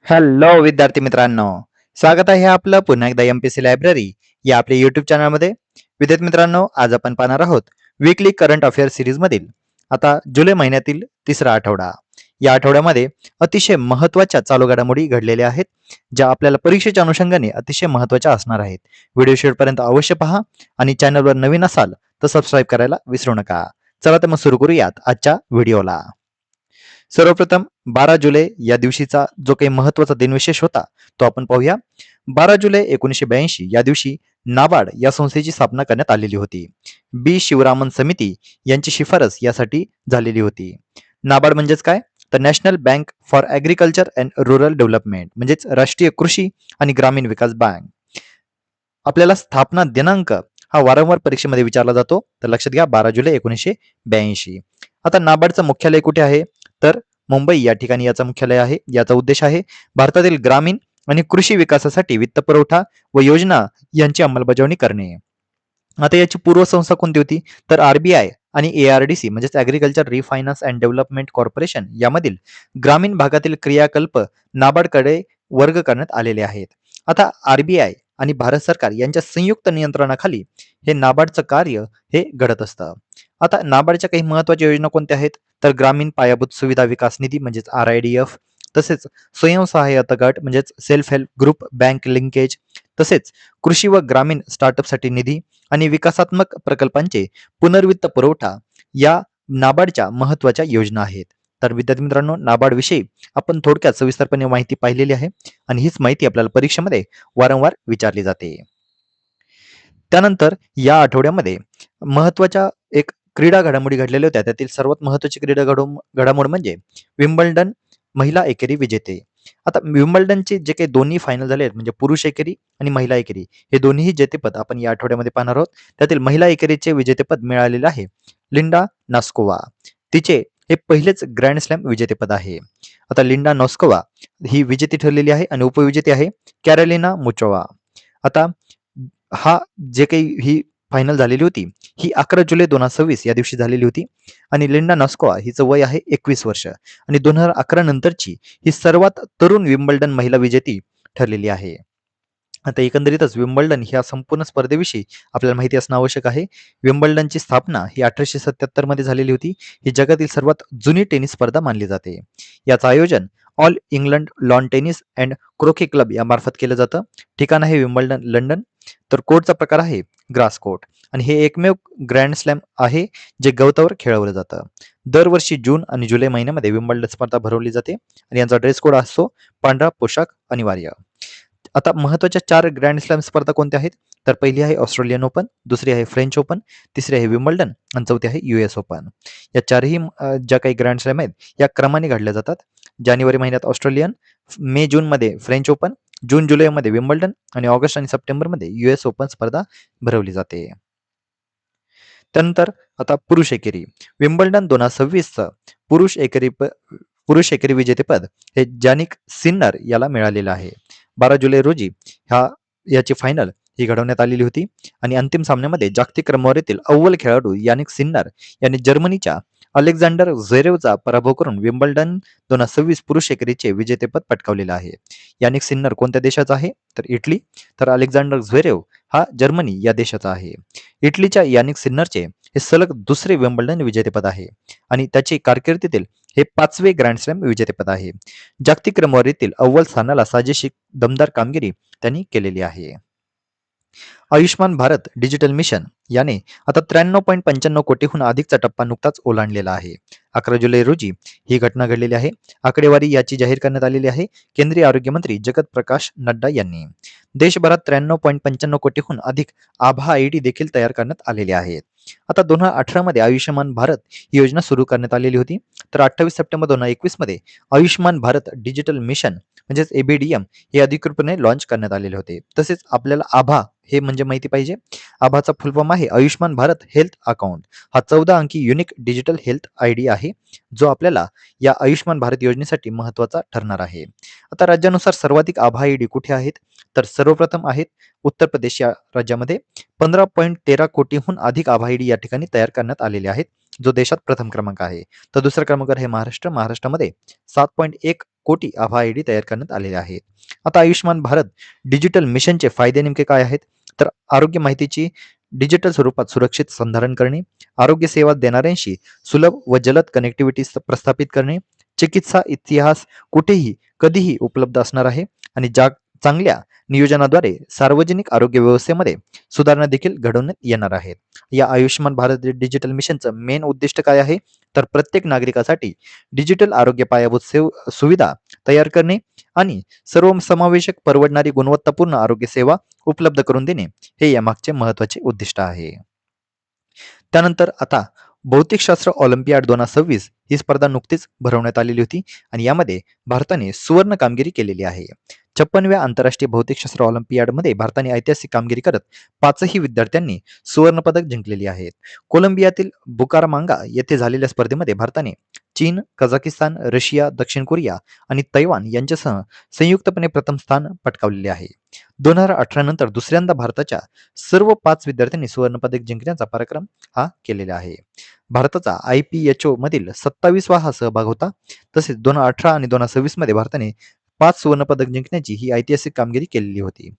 Hello विद्यार्थी मित्रांनो, स्वागत आहे आपलं पुन्हा एकदा एमपीसी लायब्ररी या आपल्या युट्यूब चॅनलमध्ये. विद्यार्थी मित्रांनो, आज आपण पाहणार आहोत वीकली करंट अफेअर सिरीज मधील आता जुलै महिन्यातील तिसरा आठवडा. या आठवड्यामध्ये अतिशय महत्त्वाच्या चालू घडामोडी घडलेल्या आहेत, ज्या आपल्याला परीक्षेच्या अनुषंगाने अतिशय महत्त्वाच्या असणार आहेत. व्हिडिओ शेवटपर्यंत अवश्य पहा आणि चॅनलवर नवीन असाल तर सबस्क्राईब करायला विसरू नका. चला तर मग सुरू करूयात आजच्या व्हिडिओला. सर्वप्रथम 12 जुलै या दिवशीचा जो काही महत्वाचा दिनविशेष होता तो आपण पाहूया. 12 जुलै 1982 या दिवशी नाबार्ड या संस्थेची स्थापना करण्यात आलेली होती. बी शिवरामन समिती यांची शिफारस यासाठी झालेली होती. नाबार्ड म्हणजेच काय, तर national bank for agriculture and rural development म्हणजेच राष्ट्रीय कृषी आणि ग्रामीण विकास बँक. आपल्याला स्थापना दिनांक हा वारंवार परीक्षेमध्ये विचारला जातो, तर लक्षात घ्या 12 जुलै 1982. आता नाबार्डचं मुख्यालय कुठे आहे, तर मुंबई या ठिकाणी याचं मुख्यालय आहे. याचा उद्देश आहे भारतातील ग्रामीण आणि कृषी विकासासाठी वित्त पुरवठा व योजना यांची अंमलबजावणी करणे. आता याची पूर्वसंस्था कोणती होती, तर आरबीआय आणि एआरडीसी म्हणजेच ॲग्रिकल्चर रिफायनान्स अँड डेव्हलपमेंट कॉर्पोरेशन यामधील ग्रामीण भागातील क्रियाकल्प नाबार्डकडे वर्ग करण्यात आलेले आहेत. आता आरबीआय आणि भारत सरकार यांच्या संयुक्त नियंत्रणाखाली हे नाबार्डचं कार्य हे घडत असतं. आता नाबार्डच्या काही महत्वाच्या योजना कोणत्या आहेत, तर ग्रामीण पायाभूत सुविधा विकास निधी म्हणजेच RIDF, तसेच स्वयंसहाय्यता गट म्हणजेच self help group bank linkage, तसेच कृषी व ग्रामीण स्टार्टअपसाठी निधी आणि विकासात्मक प्रकल्पांचे पुनर्वित्त पुरवठा या नाबार्डच्या महत्वाच्या योजना आहेत. तर विद्यार्थी मित्रांनो, नाबार्ड विषयी आपण थोडक्यात सविस्तरपणे माहिती पाहिलेली आहे आणि हीच माहिती आपल्याला परीक्षेमध्ये वारंवार विचारली जाते. त्यानंतर या आठवड्यामध्ये महत्वाच्या एक क्रीडा घडामोडी घडलेल्या होत्या. त्यातील सर्वात महत्वाची क्रीडा घडामोड म्हणजे विम्बल्डन महिला एकेरी विजेते. आता विम्बल्डनचे जे काही दोन्ही फायनल झाले आहेत म्हणजे पुरुष एकेरी आणि महिला एकेरी, हे दोन्हीही जेतेपद आपण या आठवड्यामध्ये पाहणार आहोत. त्यातील महिला एकेरीचे विजेतेपद मिळालेले आहे लिंडा नॉस्कोवा. तिचे हे पहिलेच ग्रँड स्लॅम विजेतेपद आहे. आता लिंडा नॉस्कोवा ही विजेती ठरलेली आहे आणि उपविजेती आहे कॅरोलिना मुचोवा. आता हा जे काही ही फायनल झालेली होती ही 11 जुलै 2026 या दिवशी झालेली होती आणि लिंडा नॉस्कोवा हिचं वय आहे 21 वर्ष आणि 2011 नंतरची ही सर्वात तरुण विम्बल्डन महिला विजेती ठरलेली आहे. आता एकंदरीतच विम्बल्डन ह्या संपूर्ण स्पर्धेविषयी आपल्याला माहिती असणं आवश्यक आहे. विम्बल्डनची स्थापना ही 1877 मध्ये झालेली होती. ही जगातील सर्वात जुनी टेनिस स्पर्धा मानली जाते. याचं आयोजन All England Lawn Tennis and Croquet Club यामार्फत केलं जातं. ठिकाण आहे विम्बल्डन लंडन. तर कोर्टचा प्रकार आहे ग्रास कोर्ट आणि हे एकमेव ग्रँड स्लॅम आहे जे गवतावर खेळवलं जातं. दरवर्षी जून आणि जुलै महिन्यामध्ये विम्बल्डन स्पर्धा भरवली जाते आणि यांचा ड्रेस कोड असतो पांढरा पोशाख अनिवार्य. आता महत्वाच्या 4 ग्रँड स्लॅम स्पर्धा कोणत्या आहेत, तर पहिली आहे ऑस्ट्रेलियन ओपन, दुसरी आहे फ्रेंच ओपन, तिसरी आहे विम्बल्डन आणि चौथी आहे US ओपन. या चारही ज्या काही ग्रँड स्लॅम आहेत या क्रमाने घडल्या जातात. जानेवारी महिन्यात ऑस्ट्रेलियन, मे जून मध्ये फ्रेंच ओपन, जून जुलै मध्ये विम्बल्डन आणि ऑगस्ट आणि सप्टेंबर मध्ये US ओपन स्पर्धा भरवली जाते. त्यानंतर आता पुरुष एकेरी विम्बल्डन 2026चं पुरुष एकेरी विजेतेपद हे जानिक सिन्नर याला मिळालेलं आहे. 12 जुलै रोजी याची फायनल ही घडवण्यात आलेली होती आणि अंतिम सामन्यामध्ये जागतिक क्रमवारीतील अव्वल खेळाडू यानिक सिन्नर यांनी जर्मनीच्या अलेक्झांडर झ्वेरेवचा पराभव करून विम्बल्डन 2026 पुरुष एकेरीचे विजेतेपद पटकावलेलं आहे. यानिक सिन्नर कोणत्या देशाचा आहे, तर इटली. तर अलेक्झांडर झ्वेरेव हा जर्मनी या देशाचा आहे. इटलीच्या यानिक सिन्नरचे हे सलग दुसरे विम्बल्डन विजेतेपद आहे आणि त्याची कारकिर्दीतील हे 5वे ग्रँड स्लॅम विजेतेपद आहे. जागतिक क्रमवारीतील अव्वल स्थानाला साजेशी दमदार कामगिरी त्यांनी केलेली आहे. आयुष्मान भारत डिजिटल मिशन याने आता 93.95 कोटीहून अधिकचा टप्पा नुकताच ओलांडलेला आहे. 11 जुलै रोजी ही घटना घडलेली आहे. आकडेवारी याची जाहीर करण्यात आलेली आहे केंद्रीय आरोग्य मंत्री जगत प्रकाश नड्डा यांनी. देशभरात 93.95 कोटीहून अधिक आभा ID देखील तयार करण्यात आलेले आहेत. आता 2018 मध्ये आयुष्यमान भारत ही योजना सुरू करण्यात आलेली होती. तर 28 सप्टेंबर 2021 मध्ये आयुष्मान भारत डिजिटल मिशन म्हणजेच ABDM हे अधिकृतपणे लॉन्च करण्यात आलेले होते. तसेच आपल्याला आभा हे म्हणजे माहिती पाहिजे. आभाचा फुल फॉर्म आहे आयुष्मान भारत हेल्थ अकाउंट. हा 14 अंकी युनिक डिजिटल हेल्थ ID आहे जो आपल्याला या आयुष्मान भारत योजनेसाठी महत्वाचा ठरणार आहे. आता राज्यानुसार सर्वाधिक आभा ID कुठे आहेत, तर सर्वप्रथम आहेत उत्तर प्रदेश या राज्यामध्ये 15.13 कोटीहून अधिक आभा ID या ठिकाणी तयार करण्यात आलेले आहेत, जो देशात प्रथम क्रमांक आहे. तर दुसऱ्या क्रमांकावर आहे महाराष्ट्र. महाराष्ट्रामध्ये 7.1 कोटी आभाआयडी तयार करण्यात आलेले आहेत. आता आयुष्यमान भारत डिजिटल मिशनचे फायदे नेमके काय आहेत? तर आरोग्य माहितीची डिजिटल स्वरूपात सुरक्षित संधारण करणे, आरोग्य सेवा देणाऱ्यांशी सुलभ व जलद कनेक्टिव्हिटी प्रस्थापित करणे, चिकित्सा इतिहास कुठेही कधीही उपलब्ध असणार आहे आणि चांगल्या नियोजनाद्वारे सार्वजनिक आरोग्य व्यवस्थेमध्ये सुधारणा देखील घडवण्यात येणार आहेत. या आयुष्यमान भारत डिजिटल मिशनचं मेन उद्दिष्ट काय आहे? तर प्रत्येक नागरिकासाठी डिजिटल आरोग्य पायाभूत सुविधा तयार करणे आणि सर्वसमावेशक परवडणारी गुणवत्तापूर्ण आरोग्य सेवा उपलब्ध करून देणे हे यामागचे महत्वाचे उद्दिष्ट आहे. त्यानंतर आता भौतिकशास्त्र ऑलिम्पियाड 2026 ही स्पर्धा नुकतीच भरवण्यात आलेली होती आणि यामध्ये भारताने सुवर्ण कामगिरी केलेली आहे. 56व्या आंतरराष्ट्रीय भौतिकशास्त्र ऑलिम्पियाडमध्ये भारताने ऐतिहासिक कामगिरी करत 5ही विद्यार्थ्यांनी सुवर्ण पदक जिंकलेली आहेत. कोलंबियातील बुकारामांगा येथे झालेल्या स्पर्धेमध्ये भारताने चीन, कझाकिस्तान, रशिया, दक्षिण कोरिया आणि तैवान यांच्यासह संयुक्तपणे प्रथम स्थान पटकावलेले आहे. 2018 नंतर दुसऱ्यांदा भारताच्या सर्व 5 विद्यार्थ्यांनी सुवर्ण पदक जिंकण्याचा पराक्रम हा केलेला आहे. भारताचा IPHO मधील 27वा हा सहभाग होता. तसेच 2018 आणि 2026 मध्ये भारताने 5 सुवर्ण पदक जिंकण्याची ही ऐतिहासिक कामगिरी केलेली होती.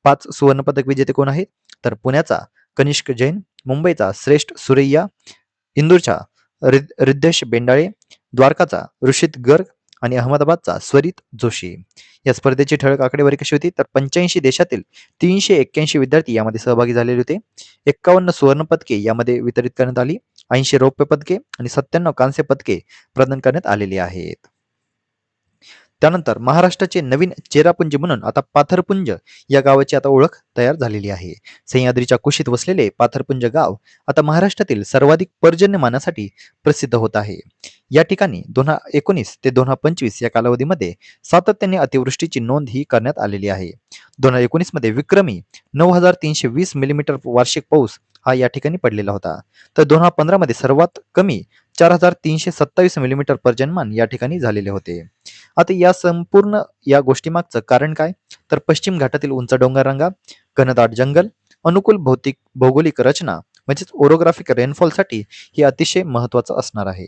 5 सुवर्ण पदक विजेते कोण आहेत? तर पुण्याचा कनिष्क जैन, मुंबईचा श्रेष्ठ सुरैया, इंदूरचा रिद्धेश बेंडाळे, द्वारकाचा ऋषित गर्ग आणि अहमदाबादचा स्वरित जोशी. या स्पर्धेची ठळक आकडेवारी कशी होती? तर 85 देशातील 381 विद्यार्थी यामध्ये सहभागी झालेले होते. 51 सुवर्ण पदके यामध्ये वितरित करण्यात आली, 80 रौप्य पदके आणि 97 कांस्य पदके प्रदान करण्यात आलेली आहेत. त्यानंतर महाराष्ट्राचे नवीन चेरापुंजी म्हणून आता पाथरपुंज या गावाची आता ओळख तयार झालेली आहे. सह्याद्रीच्या कुशीत वसलेले पाथरपुंज गाव आता महाराष्ट्रातील सर्वाधिक पर्जन्यमानासाठी प्रसिद्ध होत आहे. या ठिकाणी 2019 ते 2025 या कालावधीमध्ये सातत्याने अतिवृष्टीची नोंद ही करण्यात आलेली आहे. 2019 मध्ये विक्रमी 9320 मिलीमीटर वार्षिक पाऊस हा या ठिकाणी पडलेला होता. तर 2015 मध्ये सर्वात कमी 4327 मिलीमीटर पर्जन्यमान या ठिकाणी झालेले होते. आता या संपूर्ण या गोष्टीमागचं कारण काय? तर पश्चिम घाटातील उंच डोंगररांगा, घनदाट जंगल, अनुकूल भौगोलिक रचना म्हणजेच ओरोग्राफिक रेनफॉलसाठी हे अतिशय महत्वाचं असणार आहे.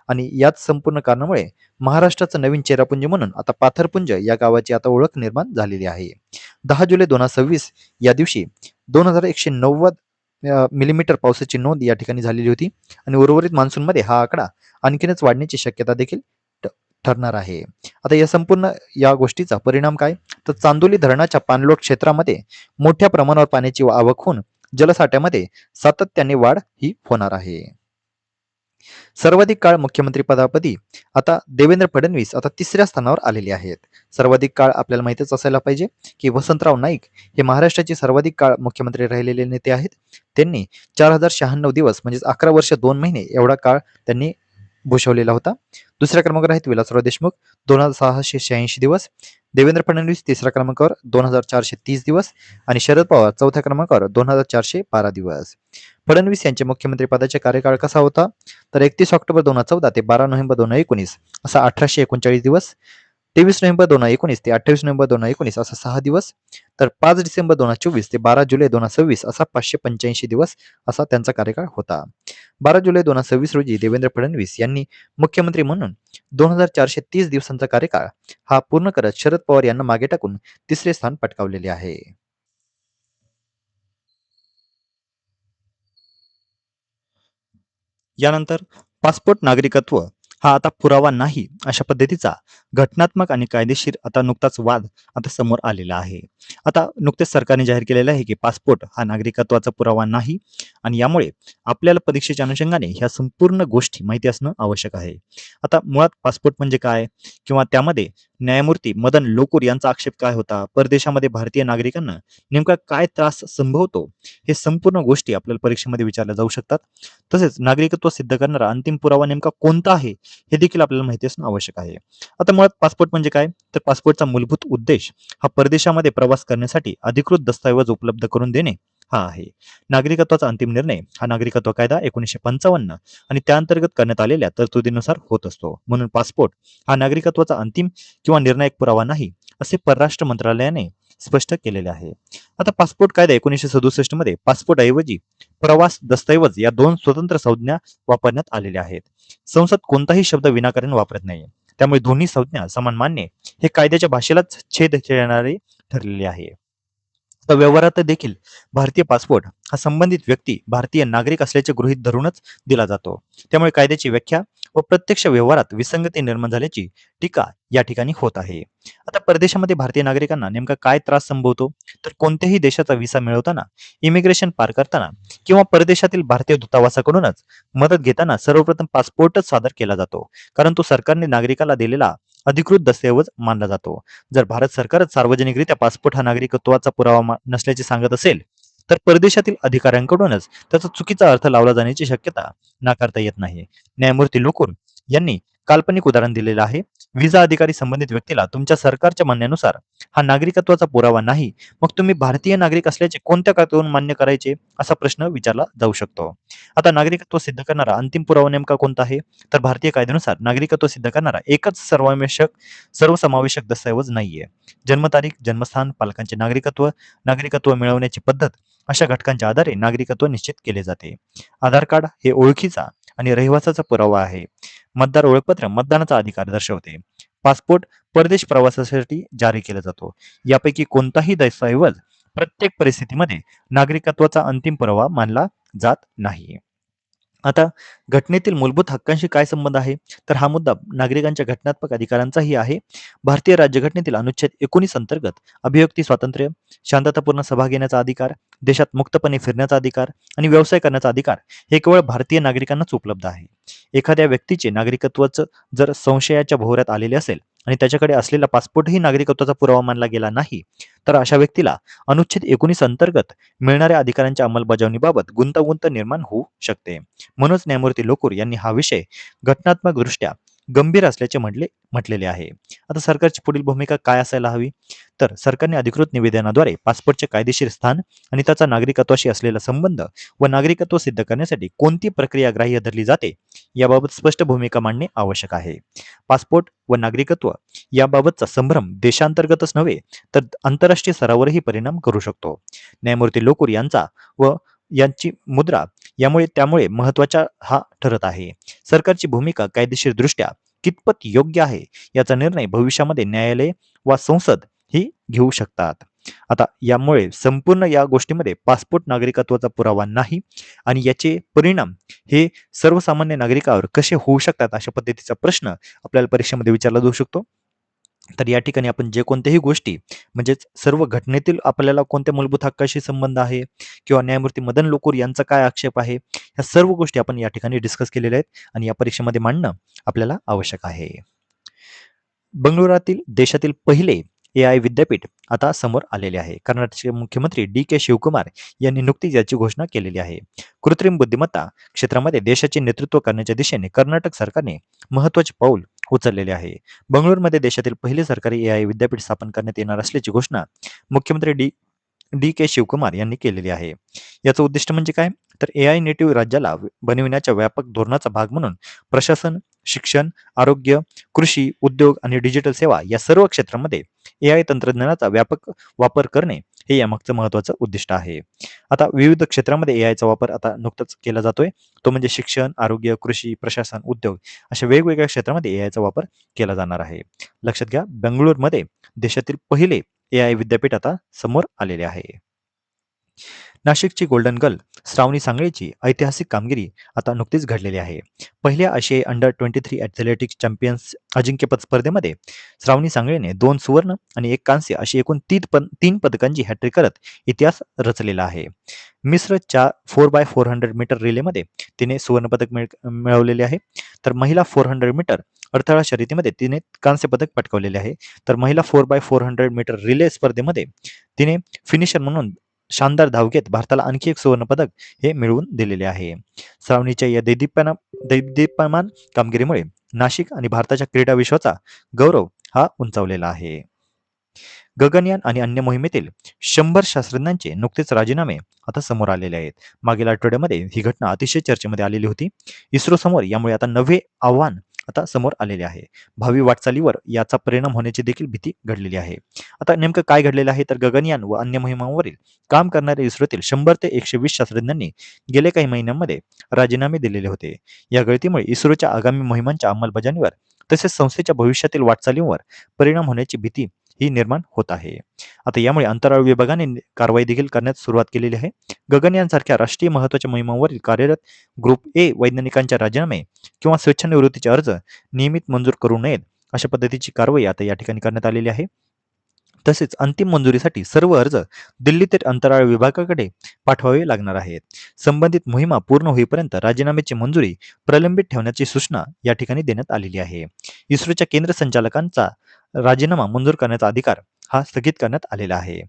आणि याच संपूर्ण कारणामुळे महाराष्ट्राचं नवीन चेरापुंजी म्हणून आता पाथरपुंज या गावाची आता ओळख निर्माण झालेली आहे. 10 जुलै 2026 या दिवशी 2190 मिलीमीटर पावसाची नोंद या ठिकाणी झालेली होती आणि उर्वरित मान्सूनमध्ये हा आकडा आणखीनच वाढण्याची शक्यता देखील ठरणार आहे. आता या संपूर्ण या गोष्टीचा परिणाम काय? तर चांदोली धरणाच्या पाणलोट क्षेत्रामध्ये मोठ्या प्रमाणावर पाण्याची आवक होऊन जलसाठ्यामध्ये सातत्याने वाढ ही होणार आहे. सर्वाधिक काळ मुख्यमंत्री पदापदी आता देवेंद्र फडणवीस आता 3ऱ्या स्थानावर आलेले आहेत. सर्वाधिक काळ आपल्याला माहितीच असायला पाहिजे की वसंतराव नाईक हे महाराष्ट्राचे सर्वाधिक काळ मुख्यमंत्री राहिलेले नेते आहेत. त्यांनी 4096 दिवस म्हणजेच 11 वर्ष 2 महिने एवढा काळ त्यांनी भूषवलेला होता. दुसऱ्या क्रमांकावर आहेत विलासराव देशमुख 2686 दिवस, देवेंद्र फडणवीस तिसऱ्या क्रमांकावर 2430 दिवस आणि शरद पवार चौथ्या क्रमांकावर 2412 दिवस. फडणवीस यांचे मुख्यमंत्री पदाचा कार्यकाळ कसा होता? तर 31 ऑक्टोबर 2014 ते 12 नोव्हेंबर 2019 असा 1839 दिवस, 23 नोव्हेंबर 2019 ते 28 नोव्हेंबर 2019 असा 6 दिवस, तर 5 डिसेंबर 2024 ते 12 जुलै 2026 असा 585 दिवस असा त्यांचा कार्यकाळ होता. 12 जुलै 2026 रोजी देवेंद्र फडणवीस यांनी मुख्यमंत्री म्हणून 2430 दिवसांचा कार्यकाळ हा पूर्ण करत शरद पवार यांना मागे टाकून 3रे स्थान पटकावलेले आहे. यानंतर पासपोर्ट नागरिकत्व हा आता पुरावा नाही अशा पद्धतीचा घटनात्मक आणि कायदेशीर आता नुकताच वाद आता समोर आलेला आहे. आता नुकतेच सरकारने जाहीर केलेलं आहे की पासपोर्ट हा नागरिकत्वाचा पुरावा नाही आणि यामुळे आपल्याला परीक्षेच्या अनुषंगाने ह्या संपूर्ण गोष्टी माहिती असणं आवश्यक आहे. आता मुळात पासपोर्ट म्हणजे काय किंवा त्यामध्ये न्यायमूर्ती मदन लोकूर यांचा आक्षेप काय होता, परदेशामध्ये भारतीय नागरिकांना नेमका काय त्रास संभवतो, हे संपूर्ण गोष्टी आपल्याला परीक्षेमध्ये विचारल्या जाऊ शकतात. तसेच नागरिकत्व सिद्ध करणारा अंतिम पुरावा नेमका कोणता आहे हे देखील आपल्याला माहिती असणं आवश्यक आहे. आता मुळात पासपोर्ट म्हणजे काय? तर पासपोर्टचा मूलभूत उद्देश हा परदेशामध्ये प्रवास करण्यासाठी अधिकृत दस्तऐवज उपलब्ध करून देणे हा आहे. नागरिकत्वाचा अंतिम निर्णय हा नागरिकत्व कायदा 1955 आणि त्याअंतर्गत करण्यात आलेल्या तरतुदीनुसार होत असतो. म्हणून पासपोर्ट हा नागरिकत्वाचा अंतिम किंवा निर्णायक पुरावा नाही असे परराष्ट्र मंत्रालयाने स्पष्ट केलेले आहे. आता पासपोर्ट कायदा 1967 मध्ये पासपोर्ट ऐवजी प्रवास दस्तऐवज या 2 स्वतंत्र संज्ञा वापरण्यात आलेल्या आहेत. संसद कोणताही शब्द विनाकारण वापरत नाही. त्यामुळे दोन्ही संज्ञा समान मानणे हे कायद्याच्या भाषेलाच छेद देणारे ठरलेले आहे. तर व्यवहारात देखील भारतीय पासपोर्ट हा संबंधित व्यक्ती भारतीय नागरिक असल्याचे गृहीत धरूनच दिला जातो. त्यामुळे कायद्याची व्याख्या व प्रत्यक्ष व्यवहारात विसंगती निर्माण झाल्याची टीका या ठिकाणी होत आहे. आता परदेशामध्ये भारतीय नागरिकांना नेमका काय त्रास संभवतो, तर कोणत्याही देशाचा व्हिसा मिळवताना, इमिग्रेशन पार करताना किंवा परदेशातील भारतीय दूतावासाकडूनच मदत घेताना सर्वप्रथम पासपोर्टच सादर केला जातो, कारण तो सरकारने नागरिकाला दिलेला अधिकृत दस्तऐवज मानला जातो. जर भारत सरकारच सार्वजनिकरित्या पासपोर्ट हा नागरिकत्वाचा पुरावा नसल्याचे सांगत असेल, तर परदेशातील अधिकाऱ्यांकडूनच त्याचा चुकीचा अर्थ लावला जाण्याची शक्यता नाकारता येत नाही. न्यायमूर्ती लोकूर यांनी काल्पनिक उदाहरण दिलेलं आहे. व्हिसा अधिकारी संबंधित व्यक्तीला तुमच्या सरकारच्या म्हणण्यानुसार हा नागरिकत्वाचा पुरावा नाही, मग तुम्ही भारतीय नागरिक असल्याचे कोणत्या कायद्यावरून मान्य करायचे, असा प्रश्न विचारला जाऊ शकतो. आता नागरिकत्व सिद्ध करणारा अंतिम पुरावा नेमका कोणता आहे, तर भारतीय कायद्यानुसार नागरिकत्व सिद्ध करणारा एकच सर्वसमावेशक दस्तऐवज नाहीये. जन्मतारीख, जन्मस्थान, पालकांचे नागरिकत्व, नागरिकत्व मिळवण्याची पद्धत अशा घटकांच्या आधारे नागरिकत्व निश्चित केले जाते. आधार कार्ड हे ओळखीचा आणि रहिवासाचा पुरावा आहे. मतदार ओळखपत्र मतदानाचा अधिकार दर्शवते. पासपोर्ट परदेश प्रवासासाठी जारी केला जातो. यापैकी कोणताही दस्तऐवज प्रत्येक परिस्थितीमध्ये नागरिकत्वाचा अंतिम पुरावा मानला जात नाही. आता घटनेतील मूलभूत हक्कांशी काय संबंध आहे, तर हा मुद्दा नागरिकांच्या घटनात्मक अधिकारांचाही आहे. भारतीय राज्यघटनेतील अनुच्छेद 19 अंतर्गत अभिव्यक्ती स्वातंत्र्य, शांततापूर्ण सभा घेण्याचा अधिकार, देशात मुक्तपणे फिरण्याचा अधिकार आणि व्यवसाय करण्याचा अधिकार हे केवळ भारतीय नागरिकांनाच उपलब्ध आहे. एखाद्या व्यक्तीचे नागरिकत्वाचं जर संशयाच्या भोवऱ्यात आलेले असेल आणि त्याच्याकडे असलेला पासपोर्टही नागरिकत्वाचा पुरावा मानला गेला नाही, तर अशा व्यक्तीला अनुच्छेद 19 अंतर्गत मिळणाऱ्या अधिकारांच्या अंमलबजावणीबाबत गुंतागुंत निर्माण होऊ शकते. म्हणूनच न्यायमूर्ती लोकूर यांनी हा विषय घटनात्मकदृष्ट्या गंभीर असल्याचे म्हटलेले आहे. आता सरकारची पुढील भूमिका काय असायला हवी, तर सरकारने अधिकृत निवेदनाद्वारे पासपोर्टचे कायदेशीर स्थान आणि त्याचा नागरिकत्वाशी असलेला संबंध व नागरिकत्व सिद्ध करण्यासाठी कोणती प्रक्रिया ग्राह्य धरली जाते याबाबत स्पष्ट भूमिका मांडणे आवश्यक आहे. पासपोर्ट व नागरिकत्व याबाबतचा संभ्रम देशांतर्गतच नव्हे तर आंतरराष्ट्रीय स्तरावरही परिणाम करू शकतो. न्यायमूर्ती लोकूर यांची मुद्रा त्यामुळे महत्वाचा हा ठरत आहे. सरकारची भूमिका कायदेशीर दृष्ट्या कितपत योग्य आहे याचा निर्णय भविष्यामध्ये न्यायालय वा संसद ही घेऊ शकतात. आता यामुळे संपूर्ण या गोष्टीमध्ये पासपोर्ट नागरिकत्वाचा पुरावा नाही आणि याचे परिणाम हे सर्वसामान्य नागरिकावर कसे होऊ शकतात, अशा पद्धतीचा प्रश्न आपल्याला परीक्षेमध्ये विचारला जाऊ शकतो. तर या ठिकाणी आपण जे कोणत्याही गोष्टी म्हणजेच सर्व घटनेतील आपल्याला कोणत्या मूलभूत हक्काशी संबंध आहे किंवा न्यायमूर्ती मदन लोकूर यांचा काय आक्षेप आहे, ह्या सर्व गोष्टी आपण या ठिकाणी डिस्कस केलेल्या आहेत आणि या परीक्षेमध्ये मांडणं आपल्याला आवश्यक आहे. बंगळुरातील देशातील पहिले AI विद्यापीठ आता समोर आलेले आहे. कर्नाटकचे मुख्यमंत्री DK शिवकुमार यांनी नुकतीच याची घोषणा केलेली आहे. कृत्रिम बुद्धिमत्ता क्षेत्रामध्ये देशाचे नेतृत्व करण्याच्या दिशेने कर्नाटक सरकारने महत्त्वाचे पाऊल उचललेले आहे. बंगळुरूमध्ये देशातील पहिले सरकारी AI विद्यापीठ स्थापन करण्यात येणार असल्याची घोषणा मुख्यमंत्री DK शिवकुमार यांनी केलेली आहे. याचं उद्दिष्ट म्हणजे काय, तर AI नेटिव्ह राज्याला बनविण्याच्या व्यापक धोरणाचा भाग म्हणून प्रशासन, शिक्षण, आरोग्य, कृषी, उद्योग आणि डिजिटल सेवा या सर्व क्षेत्रांमध्ये AI तंत्रज्ञानाचा व्यापक वापर करणे हे यामागचं महत्त्वाचं उद्दिष्ट आहे. आता विविध क्षेत्रामध्ये AIचा वापर आता नुकताच केला जातोय. तो म्हणजे शिक्षण, आरोग्य, कृषी, प्रशासन, उद्योग अशा वेगवेगळ्या क्षेत्रामध्ये AIचा वापर केला जाणार आहे. लक्षात घ्या, बेंगळुरूमध्ये देशातील पहिले AI विद्यापीठ आता समोर आलेले आहे. नाशिकची गोल्डन गर्ल श्रावणी सांगळेची ऐतिहासिक कामगिरी आता नुकतीच घडलेली आहे. पहिल्या आशियाई अंडर-23 ॲथलेटिक्स चॅम्पियन्स अजिंक्यपद स्पर्धेमध्ये श्रावणी सांगळेने 2 सुवर्ण आणि 1 कांस्य अशी एकूण 3 पदकांची हॅट्रिक करत इतिहास रचलेला आहे. मिश्र 4x400 मीटर रिलेमध्ये तिने सुवर्णपदक मिळवलेले आहे. तर महिला 400 मीटर अडथळा शर्यतीमध्ये तिने कांस्य पदक पटकावलेले आहे. तर महिला 4x400 मीटर रिले स्पर्धेमध्ये तिने फिनिशर म्हणून शानदार धाव घेत भारताला आणखी एक सुवर्ण पदक हे मिळवून दिलेले आहे. श्रावणीच्या या दैदिप्यमान कामगिरीमुळे नाशिक आणि भारताच्या क्रीडा विश्वाचा गौरव हा उंचावलेला आहे. गगनयान आणि अन्य मोहिमेतील 100 शास्त्रज्ञांचे नुकतेच राजीनामे आता समोर आलेले आहेत. मागील आठवड्यामध्ये ही घटना अतिशय चर्चेमध्ये आलेली होती. इस्रो समोर यामुळे आता नवे आव्हान आता समोर आलेले आहे. भावी वाटचालीवर याचा परिणाम होण्याची देखील भीती घडलेली आहे. आता नेमकं काय घडलेलं आहे, तर गगनयान व अन्य मोहिमांवरील काम करणाऱ्या इस्रोतील 100 ते 120 शास्त्रज्ञांनी गेल्या काही महिन्यांमध्ये राजीनामे दिलेले होते. या गळतीमुळे इस्रोच्या आगामी मोहिमांच्या अंमलबजावणीवर तसेच संस्थेच्या भविष्यातील वाटचालींवर परिणाम होण्याची भीती ही निर्माण होत आहे. आता यामुळे अंतराळ विभागाने कारवाई देखील करण्यास सुरुवात केलेली आहे. गगनयानसारख्या राष्ट्रीय महत्त्वाच्या मोहिमांवरील कार्यरत ग्रुप ए वैज्ञानिकांचे राजीनामे किंवा स्वेच्छानिवृत्तीचे अर्ज नियमित मंजूर करू नयेत, अशा पद्धतीची कारवाई आता या ठिकाणी करण्यात आलेली आहे. तसेच अंतिम मंजुरीसाठी सर्व अर्ज दिल्लीतील अंतराळ विभागाकडे पाठवावे लागणार आहेत. संबंधित मोहिमा पूर्ण होईपर्यंत राजीनाम्याची मंजुरी प्रलंबित ठेवण्याची सूचना या ठिकाणी देण्यात आलेली आहे. इस्रोच्या केंद्र संचालकांचा राजीनामा मंजूर करण्याचा अधिकार हा स्थगित करण्यात आलेला आहे.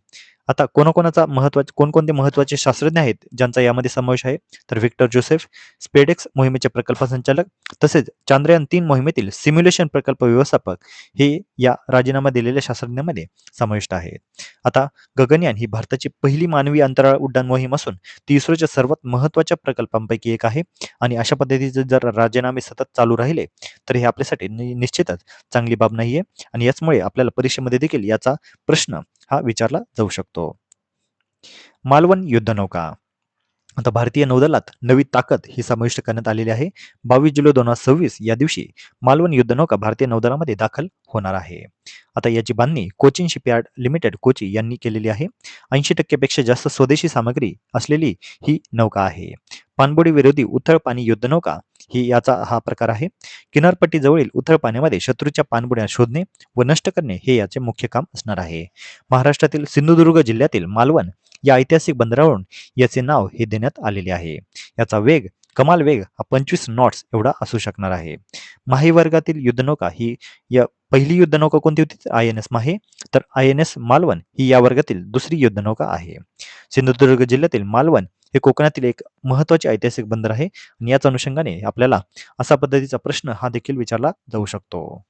आता कोणकोणते महत्त्वाचे शास्त्रज्ञ आहेत ज्यांचा यामध्ये समावेश आहे, तर व्हिक्टर जोसेफ, स्पेडेक्स मोहिमेचे प्रकल्प संचालक, तसेच चांद्रयान-3 मोहिमेतील सिम्युलेशन प्रकल्प व्यवस्थापक हे या राजीनामा दिलेल्या शास्त्रज्ञांमध्ये समाविष्ट आहेत. आता गगनयान ही भारताची पहिली मानवी अंतराळ उड्डाण मोहीम असून ती इस्रोच्या सर्वात महत्त्वाच्या प्रकल्पांपैकी एक आहे आणि अशा पद्धतीचे जर राजीनामे सतत चालू राहिले तर हे आपल्यासाठी निश्चितच चांगली बाब नाहीये आणि याचमुळे आपल्याला परीक्षेमध्ये देखील याचा प्रश्न हा विचारला जाऊ शकतो. मालवण युद्धनौका. आता भारतीय नौदलात नवी ताकद ही समाविष्ट करण्यात आलेली आहे. 22 जुलै 2026 या दिवशी मालवण युद्धनौका भारतीय नौदलामध्ये दाखल होणार आहे. आता याची बांधणी कोचिन शिपयार्ड लिमिटेड कोची यांनी केलेली आहे. 80% पेक्षा जास्त स्वदेशी सामग्री असलेली ही नौका आहे. पाणबुडी विरोधी उथळ पाणी युद्धनौका ही याचा हा प्रकार आहे. किनारपट्टीजवळील उथळ पाण्यामध्ये शत्रूच्या पाणबुड्या शोधणे व नष्ट करणे हे याचे मुख्य काम असणार आहे. महाराष्ट्रातील सिंधुदुर्ग जिल्ह्यातील मालवण या ऐतिहासिक बंदरावरून याचे नाव हे देण्यात आलेले आहे. याचा कमाल वेग हा 25 नॉट्स एवढा असू शकणार आहे. माहे वर्गातील युद्धनौका ही या पहिली युद्धनौका कोणती होती? INS माहे. तर INS मालवण ही या वर्गातील दुसरी युद्धनौका आहे. सिंधुदुर्ग जिल्ह्यातील मालवण हे कोकणातील एक महत्त्वाचे ऐतिहासिक बंदर आहे आणि याच अनुषंगाने आपल्याला असा पद्धतीचा प्रश्न हा देखील विचारला जाऊ शकतो.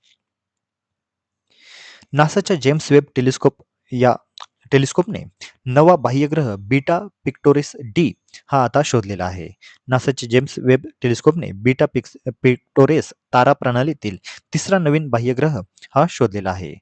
नासाच्या जेम्स वेब टेलिस्कोपने नवा बाह्यग्रह बीटा पिक्टोरिस डी हा आता शोधलेला आहे. नासाचे जेम्स वेब टेलिस्कोपने बीटा पिक्टोरिस तारा प्रणालीतील तिसरा नवीन बाह्यग्रह हा शोधलेला आहे.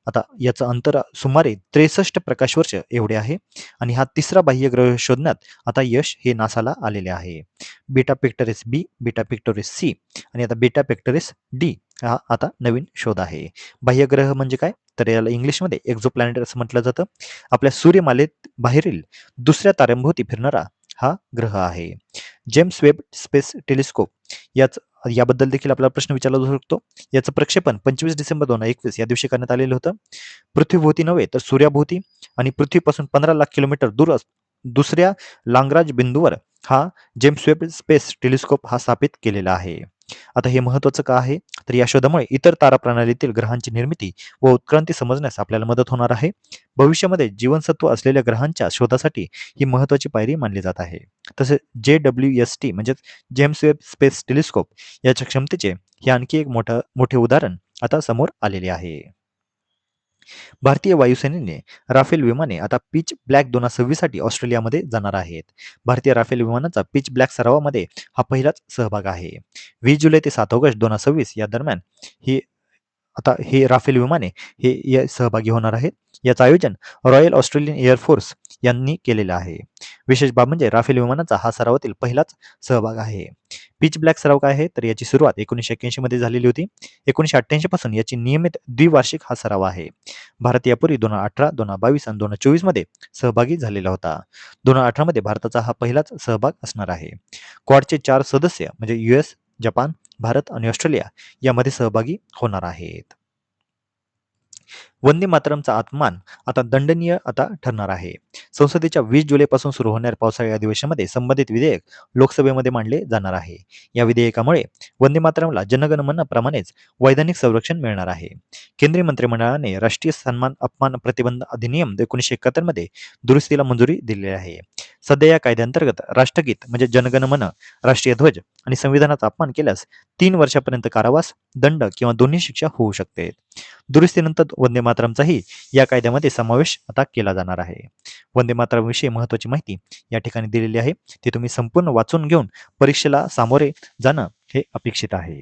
आता याचं अंतर सुमारे 63 प्रकाश वर्ष एवढे आहे आणि हा तिसरा बाह्यग्रह शोधण्यात आता यश हे नासाला आलेले आहे. बीटा पिक्टोरिस बी, बीटा पिक्टोरिस सी आणि आता बीटा पिक्टोरिस डी हा आता नवीन शोध आहे. बाह्यग्रह म्हणजे काय? तर याला इंग्लिशमध्ये एक्झोप्लॅनेट असं म्हटलं जातं. आपल्या सूर्यमालेत बाहेरील दुसऱ्या ताऱ्यांभोवती फिरणारा हा ग्रह आहे. जेम्स वेब स्पेस टेलिस्कोप याबद्दल देखील आपल्याला प्रश्न विचारला जाऊ शकतो. याचं प्रक्षेपण 25 डिसेंबर 2021 या दिवशी करण्यात आलेलं होतं. पृथ्वीभोवती नव्हे तर सूर्याभोवती आणि पृथ्वीपासून 15 लाख किलोमीटर दूर दुसऱ्या लाग्रांज बिंदूवर हा जेम्स वेब स्पेस टेलिस्कोप हा स्थापित केलेला आहे. आता हे महत्त्वाचं का आहे? तर या शोधामुळे इतर तारा प्रणालीतील ग्रहांची निर्मिती व उत्क्रांती समजण्यास आपल्याला मदत होणार आहे. भविष्यामध्ये जीवनसत्व असलेल्या ग्रहांच्या शोधासाठी ही महत्त्वाची पायरी मानली जात आहे. तसेच JWST म्हणजे जेम्स वेब स्पेस टेलिस्कोप याच्या क्षमतेचे हे आणखी एक मोठे उदाहरण आता समोर आलेले आहे. भारतीय वायुसेनेने राफेल विमाने आता पिच ब्लॅक 2026 साठी ऑस्ट्रेलियामध्ये जाणार आहेत. भारतीय राफेल विमानाचा पिच ब्लॅक सरावामध्ये हा पहिलाच सहभाग आहे. 20 जुलै ते 7 ऑगस्ट 2026 या दरम्यान हे राफेल विमाने हे सहभागी होणार आहेत. याचं आयोजन रॉयल ऑस्ट्रेलियन एअरफोर्स यांनी केलेलं आहे. विशेष बाब म्हणजे राफेल विमानाचा हा सरावातील पहिलाच सहभाग आहे. पिच ब्लॅक सराव काय आहे? तर याची सुरुवात 1981 मध्ये झालेली होती. 1988 पासून याची नियमित द्विवार्षिक हा सराव आहे. भारत यापूर्वी 2018, 2022 आणि 2024 मध्ये सहभागी झालेला होता. 2018 मध्ये भारताचा हा पहिलाच सहभाग असणार आहे. क्वाडचे 4 सदस्य म्हणजे US, जपान, भारत आणि ऑस्ट्रेलिया यामध्ये सहभागी होणार आहेत. वंदे मातरमचा अपमान आता दंडनीय ठरणार आहे. संसदेच्या 20 जुलैपासून सुरू होणाऱ्या पावसाळी अधिवेशनामध्ये संबंधित विधेयक लोकसभेमध्ये मांडले जाणार आहे. या विधेयकामुळे वंदे मातरमला जनगणमन प्रमाणेच वैधानिक संरक्षण मिळणार आहे. केंद्रीय मंत्रिमंडळाने राष्ट्रीय सन्मान अपमान प्रतिबंध अधिनियम 1971 मध्ये दुरुस्तीला मंजुरी दिलेली आहे. सध्या या कायद्याअंतर्गत राष्ट्रगीत म्हणजे जनगणमन, राष्ट्रीय ध्वज आणि संविधानाचा अपमान केल्यास 3 वर्षापर्यंत कारावास, दंड किंवा दोन्ही शिक्षा होऊ शकते. दुरुस्तीनंतर वंदे मातरमचाही या कायद्यामध्ये समावेश आता केला जाणार आहे. वंदे मातरमविषयी महत्त्वाची माहिती या ठिकाणी दिलेली आहे. ती तुम्ही संपूर्ण वाचून घेऊन परीक्षेला सामोरे जाणं हे अपेक्षित आहे.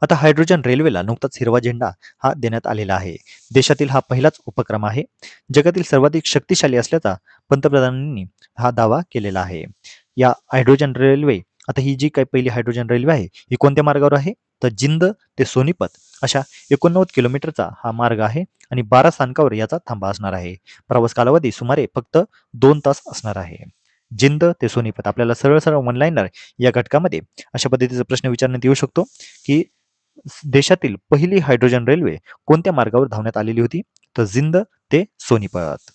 आता हायड्रोजन रेल्वेला नुकताच हिरवा झेंडा हा देण्यात आलेला आहे. देशातील हा पहिलाच उपक्रम आहे. जगातील सर्वाधिक शक्तिशाली असल्याचा पंतप्रधानांनी हा दावा केलेला आहे. या हायड्रोजन रेल्वे आता ही जी काही पहिली हायड्रोजन रेल्वे आहे ही कोणत्या मार्गावर आहे? तर जिंद ते सोनीपत अशा 89 किलोमीटरचा हा मार्ग आहे आणि 12 स्थानकावर याचा थांबा असणार आहे. प्रवास कालावधी सुमारे फक्त 2 तास असणार आहे. जिंद ते सोनीपत आपल्याला सरळ सरळ वन लाईनर या घटकामध्ये अशा पद्धतीचा प्रश्न विचारण्यात येऊ शकतो की देशातील पहिली हायड्रोजन रेल्वे कोणत्या मार्गावर धावण्यात आलेली होती? तर जिंद ते सोनीपत.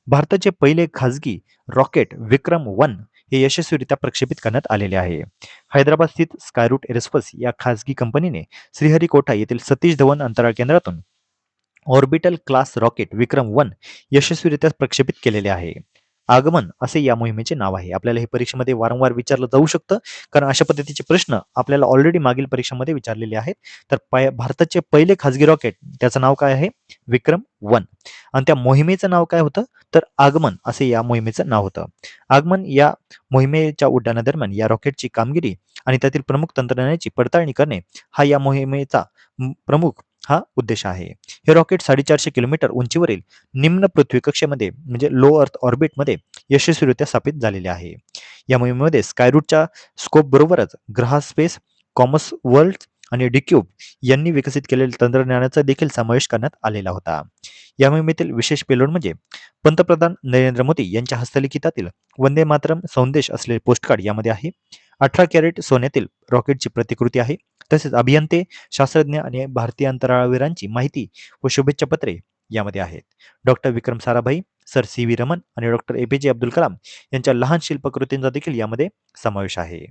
भारताचे पहिले खाजगी रॉकेट विक्रम-1 हे यशस्वीरित्या प्रक्षेपित करण्यात आलेले आहे. हैदराबाद स्थित स्कायरूट एरोस्पेस या खाजगी कंपनीने श्रीहरिकोटा येथील सतीश धवन अंतराळ केंद्रातून ऑर्बिटल क्लास रॉकेट विक्रम-1 यशस्वीरित्या प्रक्षेपित केलेले आहे. आगमन असे या मोहिमेचे नाव आहे. आपल्याला हे परीक्षेमध्ये वारंवार विचारलं जाऊ शकतं, कारण अशा पद्धतीचे प्रश्न आपल्याला ऑलरेडी मागील परीक्षांमध्ये विचारलेले आहेत. तर भारताचे पहिले खाजगी रॉकेट त्याचं नाव काय आहे? विक्रम-1 आणि त्या मोहिमेचं नाव काय होतं? तर आगमन असे या मोहिमेचं नाव होतं. आगमन या मोहिमेच्या उड्डाणादरम्यान या रॉकेटची कामगिरी आणि त्यातील प्रमुख तंत्रज्ञानाची पडताळणी करणे हा या मोहिमेचा प्रमुख हा उद्देश आहे. हे रॉकेट 450 किलोमीटर उंचीवरील निम्न पृथ्वी कक्षेमध्ये म्हणजे लो अर्थ ऑर्बिटमध्ये यशस्वीरित्या स्थापित झालेले आहे. या मोहिमेमध्ये स्कायरूटच्या स्कोप बरोबरच ग्रहा स्पेस, कॉमर्स वर्ल्ड आणि डिक्यूब यांनी विकसित केलेल्या तंत्रज्ञानाचा देखील समावेश करण्यात आलेला होता. या मोहिमेतील विशेष पेलोड म्हणजे पंतप्रधान नरेंद्र मोदी यांच्या हस्तलिखितातील वंदे मातरम संदेश असलेले पोस्टकार्ड यामध्ये आहे. 18 कॅरेट सोन्यातील रॉकेटची प्रतिकृती आहे. तसेच अभियंते, शास्त्रज्ञ आणि भारतीय अंतराळवीरांची माहिती व शुभेच्छा पत्रे यामध्ये आहेत. Doctor Vikram Sarabhai, sir C V Raman आणि डॉक्टर एपीजे अब्दुल कलाम यांच्या लहान शिल्पकृतींचा देखील यामध्ये समावेश आहे.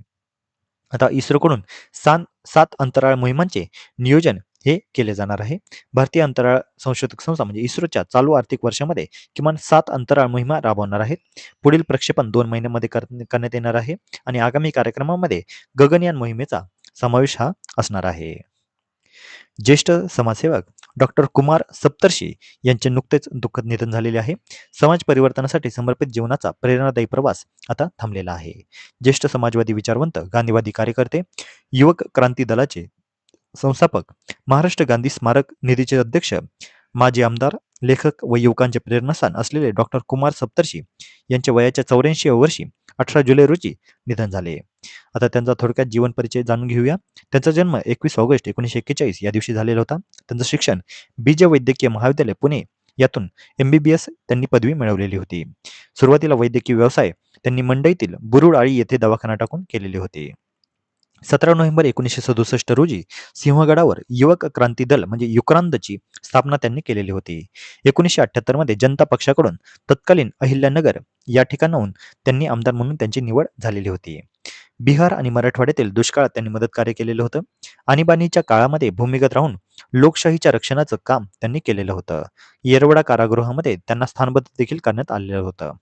आता इस्रोकडून 7 अंतराळ मोहिमांचे नियोजन हे केले जाणार आहे. भारतीय अंतराळ संशोधक संस्था म्हणजे इस्रोच्या चालू आर्थिक वर्षामध्ये किमान 7 अंतराळ मोहिमा राबवणार आहेत. पुढील प्रक्षेपण 2 महिन्यांमध्ये करण्यात येणार आहे आणि आगामी कार्यक्रमामध्ये गगनयान मोहिमेचा समावेश हा असणार आहे. ज्येष्ठ समाजसेवक डॉक्टर कुमार सप्तर्षी यांचे नुकतेच दुःखद निधन झालेले आहे. समाज परिवर्तनासाठी समर्पित जीवनाचा प्रेरणादायी प्रवास आता थांबलेला आहे. ज्येष्ठ समाजवादी विचारवंत, गांधीवादी कार्यकर्ते, युवक क्रांती दलाचे संस्थापक, महाराष्ट्र गांधी स्मारक निधीचे अध्यक्ष, माजी आमदार, लेखक व युवकांचे प्रेरणास्थान असलेले डॉक्टर कुमार सप्तर्षी यांच्या वयाच्या 84व्या वर्षी 18 जुलै रोजी निधन झाले. आता त्यांचा थोडक्यात जीवन परिचय जाणून घेऊया. त्यांचा जन्म 21 ऑगस्ट 1941 या दिवशी झालेला होता. त्यांचं शिक्षण बीजे वैद्यकीय महाविद्यालय पुणे यातून MBBS त्यांनी पदवी मिळवलेली होती. सुरुवातीला वैद्यकीय व्यवसाय त्यांनी मंडईतील बुरुड आळी येथे दवाखाना टाकून केलेले होते. 17 नोव्हेंबर 1967 रोजी सिंहगडावर युवक क्रांती दल म्हणजे युक्रांदची स्थापना त्यांनी केलेली होती. 1978 मध्ये जनता पक्षाकडून तत्कालीन अहिल्यानगर या ठिकाणाहून त्यांनी आमदार म्हणून त्यांची निवड झालेली होती. बिहार आणि मराठवाड्यातील दुष्काळात त्यांनी मदत कार्य केलेलं होतं. आणीबाणीच्या काळामध्ये भूमिगत राहून लोकशाहीच्या रक्षणाचं काम त्यांनी केलेलं होतं. येरवडा कारागृहामध्ये त्यांना स्थानबद्ध देखील करण्यात आलेलं होतं.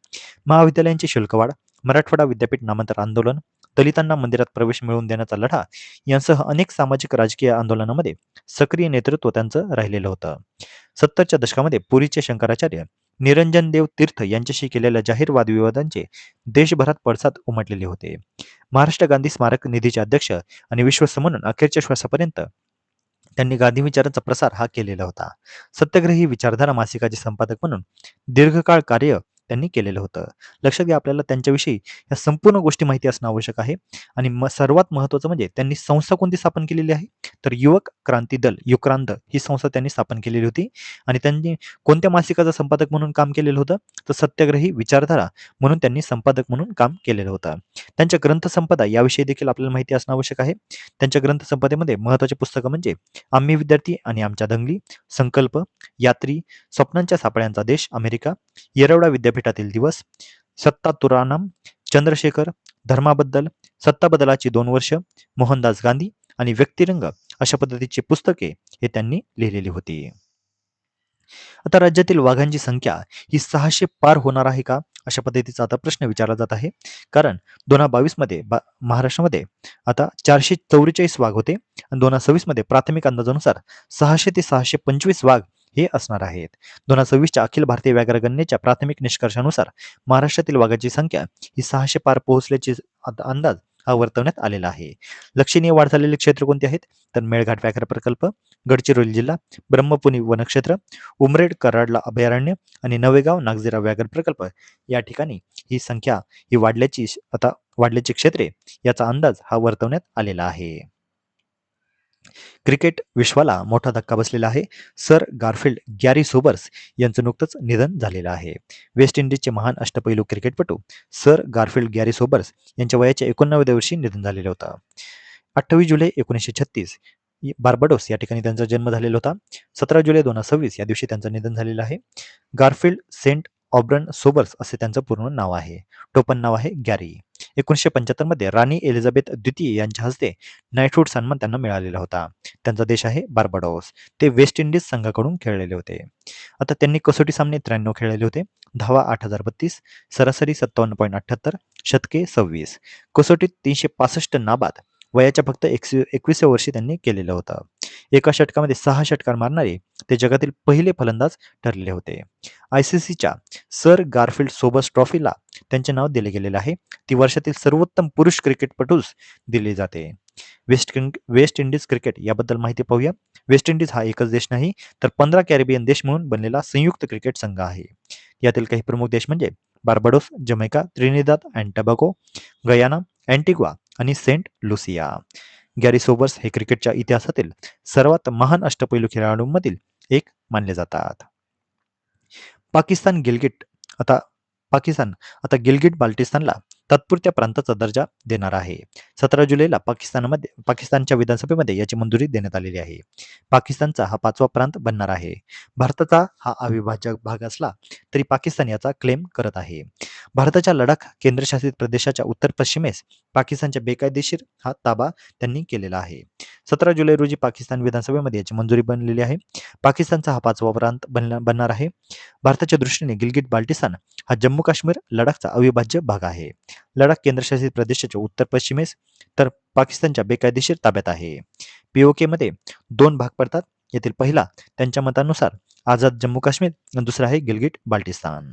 महाविद्यालयांची शुल्कवाढ, मराठवाडा विद्यापीठ नामांतर आंदोलन, दलितांना मंदिरात प्रवेश मिळवून देण्याचा लढा यांसह अनेक सामाजिक राजकीय आंदोलनामध्ये सक्रिय नेतृत्व त्यांचं राहिलेलं होतं. 70च्या दशकामध्ये पुरीचे शंकराचार्य निरंजन देव तीर्थ यांच्याशी केलेल्या जाहीर वादविवादांचे देशभरात पडसाद उमटलेले होते. महाराष्ट्र गांधी स्मारक निधीचे अध्यक्ष आणि विश्वस्त म्हणून अखेरच्या श्वासापर्यंत त्यांनी गांधी विचारांचा प्रसार हा केलेला होता. सत्याग्रही विचारधारा मासिकाचे संपादक म्हणून दीर्घकाळ कार्य त्यांनी केलेलं होतं. लक्षात घ्या, आपल्याला त्यांच्याविषयी या संपूर्ण गोष्टी माहिती असणं आवश्यक आहे. आणि सर्वात महत्त्वाचं म्हणजे त्यांनी संस्था कोणती स्थापन केलेली आहे? तर युवक क्रांती दल युक्रांद ही संस्था त्यांनी स्थापन केलेली होती. आणि त्यांनी कोणत्या मासिकाचं संपादक म्हणून काम केलेलं होतं? तर सत्याग्रही विचारधारा म्हणून त्यांनी संपादक म्हणून काम केलेलं होतं. त्यांच्या ग्रंथसंपदा याविषयी देखील आपल्याला माहिती असणं आवश्यक आहे. त्यांच्या ग्रंथसंपदेमध्ये महत्त्वाची पुस्तकं म्हणजे आम्ही विद्यार्थी आणि आमच्या दंगली, संकल्प, यात्री, स्वप्नांच्या सापळ्यांचा देश अमेरिका, येरवडा विद्यापीठातील दिवस, सत्ता तुरानम, चंद्रशेखर, धर्माबद्दल, सत्ता बदलाची 2 वर्ष, मोहनदास गांधी आणि व्यक्तिरंग अशा पद्धतीची पुस्तके हे त्यांनी लिहिलेली होती. आता राज्यातील वाघांची संख्या ही 600 पार होणार आहे का? अशा पद्धतीचा आता प्रश्न विचारला जात आहे. कारण 2022 मध्ये महाराष्ट्रामध्ये आता 444 वाघ होते आणि 2026 मध्ये प्राथमिक अंदाजानुसार 600 ते 625 वाघ हे असणार आहेत. 2026च्या अखिल भारतीय व्याघ्र गणनेच्या प्राथमिक निष्कर्षानुसार महाराष्ट्रातील वाघाची संख्या ही 600 पार पोहोचल्याची अंदाज हा वर्तवण्यात आलेला आहे. लक्षणीय वाढ झालेले क्षेत्र कोणते आहेत? तर मेळघाट व्याघ्र प्रकल्प, गडचिरोली जिल्हा, ब्रह्मपुनी वनक्षेत्र, उमरेड कराडला अभयारण्य आणि नवेगाव नागझिरा व्याघ्र प्रकल्प या ठिकाणी ही संख्या ही वाढल्याची क्षेत्रे याचा अंदाज हा वर्तवण्यात आलेला आहे. क्रिकेट विश्वाला मोठा धक्का बसलेला आहे. सर गारफिल्ड गॅरी सोबर्स यांचं नुकतंच निधन झालेलं आहे. वेस्ट इंडिजचे महान अष्टपैलू क्रिकेटपटू सर गारफिल्ड गॅरी सोबर्स यांच्या वयाच्या 89व्या वर्षी निधन झालेलं होतं. 28 जुलै 1936 बार्बाडोस या ठिकाणी त्यांचा जन्म झालेला होता. 17 जुलै 2026 या दिवशी त्यांचं निधन झालेलं आहे. गारफिल्ड सेंट ऑब्रन सोबर्स असे त्यांचं पूर्ण नाव आहे. टोपण नाव आहे गॅरी. 1975 मध्ये राणी एलिझाबेथ द्वितीय यांच्या हस्ते नाईटहूड सन्मान त्यांना मिळालेला होता. त्यांचा देश आहे बार्बाडोस. ते वेस्ट इंडिज संघाकडून खेळलेले होते. आता त्यांनी कसोटी सामने 93 खेळलेले होते. धावा 8032, सरासरी 57.78, शतके 26, कसोटीत 365 नाबाद, वयाच्या फक्त 21व्या वर्षी त्यांनी केलेलं होतं. एका षटकामध्ये 6 षटकार मारणारे ते जगातील पहिले फलंदाज ठरलेले होते. ICCच्या सर गारफिल्ड सोबर्स ट्रॉफीला त्यांचे नाव दिले गेलेले आहे. ती वर्षातील सर्वोत्तम पुरुष क्रिकेटपटूस दिली जाते. वेस्ट इंडिज क्रिकेट याबद्दल माहिती पाहूया. वेस्ट इंडिज हा एकच देश नाही तर 15 कॅरिबियन देश मिळून बनलेला संयुक्त क्रिकेट संघ आहे. यातील काही प्रमुख देश म्हणजे Barbados, Jamaica, Trinidad and Tobago, Guyana, Antigua आणि सेंट लुसिया. गॅरी सोबर्स हे क्रिकेटच्या इतिहासातील सर्वात महान अष्टपैलू खेळाडूंमधील एक मानले जातात. पाकिस्तान पाकिस्तान आता गिलगिट बाल्टिस्तानला तात्पुरत्या प्रांताचा दर्जा देणार आहे. 17 जुलैला पाकिस्तानच्या विधानसभेमध्ये याची मंजुरी देण्यात आलेली आहे. पाकिस्तानचा हा 5वा प्रांत बनणार आहे. भारताचा हा अविभाज्य भाग असला तरी पाकिस्तान याचा क्लेम करत आहे. भारताच्या लडाख केंद्रशासित प्रदेशाच्या उत्तर पश्चिमेस पाकिस्तानच्या बेकायदेशीर हा ताबा त्यांनी केलेला आहे. 17 जुलै रोजी पाकिस्तान विधानसभेमध्ये याची मंजुरी बनलेली आहे. पाकिस्तानचा हा 5वा प्रांत बनणार आहे. भारताच्या दृष्टीने गिलगिट बाल्टिस्तान हा जम्मू काश्मीर लडाखचा अविभाज्य भाग आहे. लडाख केंद्रशासित प्रदेशाच्या उत्तर पश्चिमेस तर पाकिस्तानच्या बेकायदेशीर ताब्यात आहे. POK मध्ये 2 भाग पडतात. यातील पहिला त्यांच्या मतानुसार आझाद जम्मू काश्मीर आणि दुसरा आहे गिलगिट बाल्टिस्तान.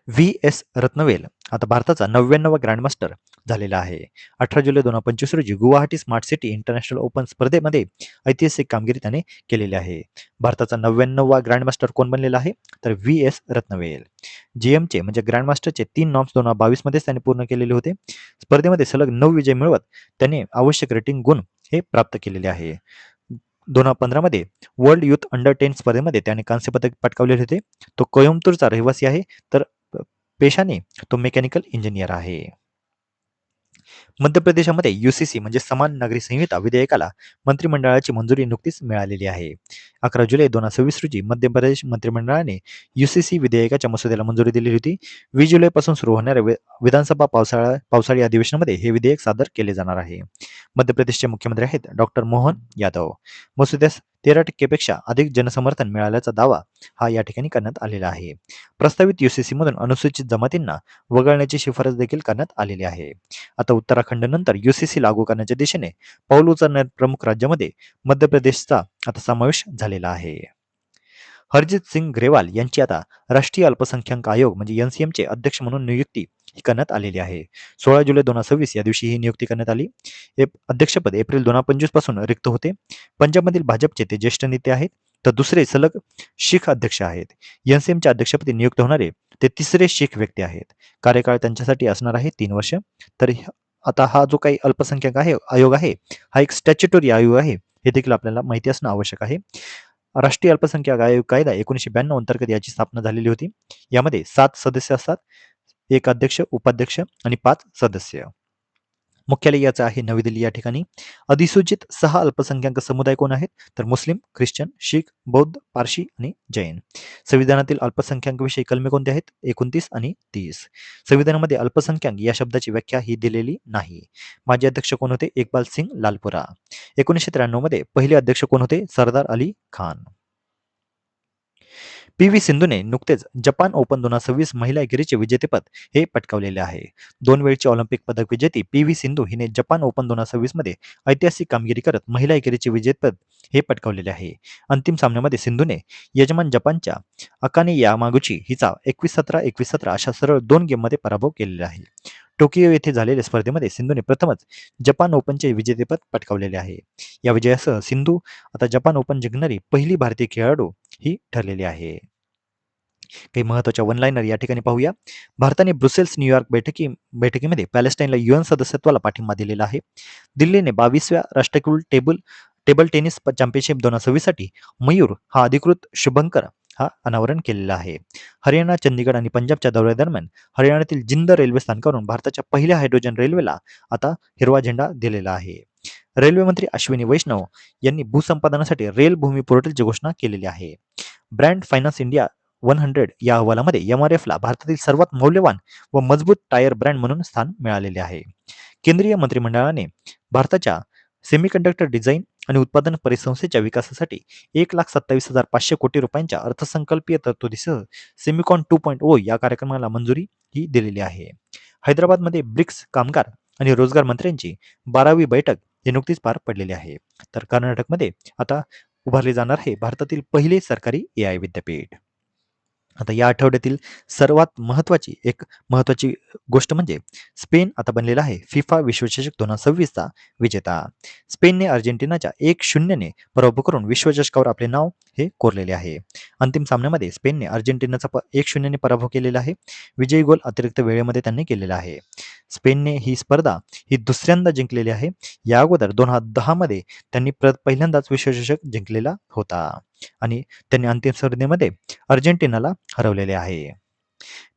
VS रत्नवेल आता भारताचा 99वा ग्रँडमास्टर झालेला आहे. 18 जुलै 2025 रोजी Guwahati smart city international open स्पर्धेमध्ये ऐतिहासिक कामगिरी त्याने केलेली आहे. भारताचा 99वा ग्रँडमास्टर कोण बनलेला आहे तर VS रत्नवेल. GMचे म्हणजे ग्रँडमास्टरचे 3 नॉर्म्स 2022 मध्येच त्याने पूर्ण केलेले होते. स्पर्धेमध्ये सलग 9 विजय मिळवत त्याने आवश्यक रेटिंग गुण हे प्राप्त केलेले आहे. 2015 मध्ये वर्ल्ड युथ अंडर 10 स्पर्धेमध्ये त्याने कांस्य पदक पटकावलेले होते. तो कोइंबतूरचा रहिवासी आहे तर पेशाने तो मेकॅनिकल इंजिनियर आहे. मध्य प्रदेशामध्ये UCC म्हणजे समान नागरी संहिता विधेयकाला मंत्रिमंडळाची मंजुरी नुकतीच मिळालेली आहे. 11 जुलै 2026 रोजी मध्य प्रदेश मंत्रिमंडळाने UCC विधेयकाच्या मसुद्याला मंजुरी दिली होती. 20 जुलैपासून सुरू होणाऱ्या विधानसभा पावसाळी अधिवेशनामध्ये हे विधेयक सादर केले जाणार आहे. मध्य प्रदेशचे मुख्यमंत्री आहेत डॉक्टर मोहन यादव. मसुद्यास 13% पेक्षा अधिक जनसमर्थन मिळाल्याचा दावा हा या ठिकाणी करण्यात आलेला आहे. प्रस्तावित UCC मधून अनुसूचित जमातींना वगळण्याची शिफारस देखील करण्यात आलेली आहे. आता उत्तराखंड नंतर UCC लागू करण्याच्या दिशेने पाऊल उचलणाऱ्या प्रमुख राज्यामध्ये मध्य प्रदेशचा आता समावेश झालेला आहे. हरजित सिंग ग्रेवाल यांची आता राष्ट्रीय अल्पसंख्याक आयोग म्हणजे NCMचे अध्यक्ष म्हणून नियुक्ती करण्यात आलेली आहे. 16 जुलै 2026 या दिवशी ही नियुक्ती करण्यात आली. हे अध्यक्षपद एप्रिल 2025 पासून रिक्त होते. पंजाबमधील भाजपचे ते ज्येष्ठ नेते आहेत तर दुसरे सलग शीख अध्यक्ष आहेत. NCMच्या अध्यक्षपदी नियुक्त होणारे ते तिसरे शीख व्यक्ती आहेत. कार्यकाळ त्यांच्यासाठी असणार आहे 3 वर्ष. तर आता हा जो काही अल्पसंख्याक आयोग आहे हा एक स्टॅच्युटरी आयोग आहे हे देखील आपल्याला माहिती असणं आवश्यक आहे. राष्ट्रीय अल्पसंख्याक आयोग कायदा 1992 अंतर्गत याची स्थापना झालेली होती. यामध्ये 7 सदस्य असतात, 1 अध्यक्ष, उपाध्यक्ष आणि 5 सदस्य. मुख्यालय याचं आहे नवी दिल्ली या ठिकाणी. अधिसूचित 6 अल्पसंख्याक समुदाय कोण आहेत तर मुस्लिम, ख्रिश्चन, शीख, बौद्ध, पारशी आणि जैन. संविधानातील अल्पसंख्याकांविषयी कलमे कोणते आहेत 29 आणि 30. संविधानामध्ये अल्पसंख्याक या शब्दाची व्याख्या ही दिलेली नाही. माजी अध्यक्ष कोण होते इक्बाल सिंग लालपुरा. 1993 मध्ये पहिले अध्यक्ष कोण होते सरदार अली खान. PV सिंधूने नुकतेच जपान ओपन 2026 महिला एकेरीचे विजेतेपद हे पटकावलेले आहे. 2 वेळची ऑलिम्पिक पदक विजेती PV सिंधू हिने जपान ओपन 2026 मध्ये ऐतिहासिक कामगिरी करत महिला एकेरीचे विजेतेपद हे पटकावलेले आहे. अंतिम सामन्यामध्ये सिंधूने यजमान जपानच्या अकाने यामागुची हिचा 21-17, 21-17 अशा सरळ 2 गेममध्ये पराभव केलेला आहे. टोकियो येथे झालेल्या स्पर्धेमध्ये सिंधूने प्रथमच जपान ओपनचे विजेतेपद पटकावलेले आहे. या विजयासह सिंधू आता जपान ओपन जिंकणारी पहिली भारतीय खेळाडू ही ठरलेली आहे. काही महत्त्वाच्या वन लाईनर या ठिकाणी पाहूया. भारताने ब्रुसेल्स न्यूयॉर्क बैठकीमध्ये पॅलेस्टाईनला UN सदस्यत्वाला पाठिंबा दिलेला आहे. दिल्लीने 22व्या राष्ट्रकुल टेबल टेबल टेनिस चॅम्पियनशिप 2026 साठी मयूर हा अधिकृत शुभंकर हा अनावरण केलेला आहे. हरियाणा, चंदीगड आणि पंजाबच्या दौऱ्यादरम्यान हरियाणातील जिंद रेल्वे स्थानकावरून भारताच्या पहिल्या हायड्रोजन रेल्वेला आता हिरवा झेंडा दिलेला आहे. रेल्वे मंत्री अश्विनी वैष्णव यांनी भूसंपादनासाठी रेल भूमी पोर्टलची घोषणा केलेली आहे. ब्रँड फायनान्स इंडिया 100 या अहवालामध्ये MRFला भारतातील सर्वात मौल्यवान व मजबूत टायर ब्रँड म्हणून स्थान मिळालेले आहे. केंद्रीय मंत्रिमंडळाने भारताच्या सेमीकंडक्टर डिझाईन आणि उत्पादन परिसंस्थेच्या विकासासाठी 1,27,500 कोटी रुपयांच्या अर्थसंकल्पीय तरतुदीसह सेमिकॉन 2.0 या कार्यक्रमाला मंजुरी ही दिलेली आहे. हैदराबादमध्ये ब्रिक्स कामगार आणि रोजगार मंत्र्यांची 12वी बैठक ही नुकतीच पार पडलेली आहे. तर कर्नाटकमध्ये आता उभारले जाणार आहे भारतातील पहिले सरकारी AI विद्यापीठ. आता या आठवड्यातील सर्वात महत्त्वाची गोष्ट म्हणजे स्पेन आता बनलेला आहे फिफा विश्वचषक 2026चा विजेता. स्पेनने अर्जेंटिनाच्या 1-0 पराभव करून विश्वचषकावर आपले नाव हे कोरलेले आहे. अंतिम सामन्यामध्ये स्पेनने अर्जेंटिनाचा 1-0 पराभव केलेला आहे. विजयी गोल अतिरिक्त वेळेमध्ये त्यांनी केलेला आहे. स्पेनने ही स्पर्धा ही दुसऱ्यांदा जिंकलेली आहे. या अगोदर 2010 मध्ये त्यांनी पहिल्यांदाच विश्वचषक जिंकलेला होता आणि त्यांनी अंतिम स्पर्धेमध्ये अर्जेंटिनाला हरवलेले आहे.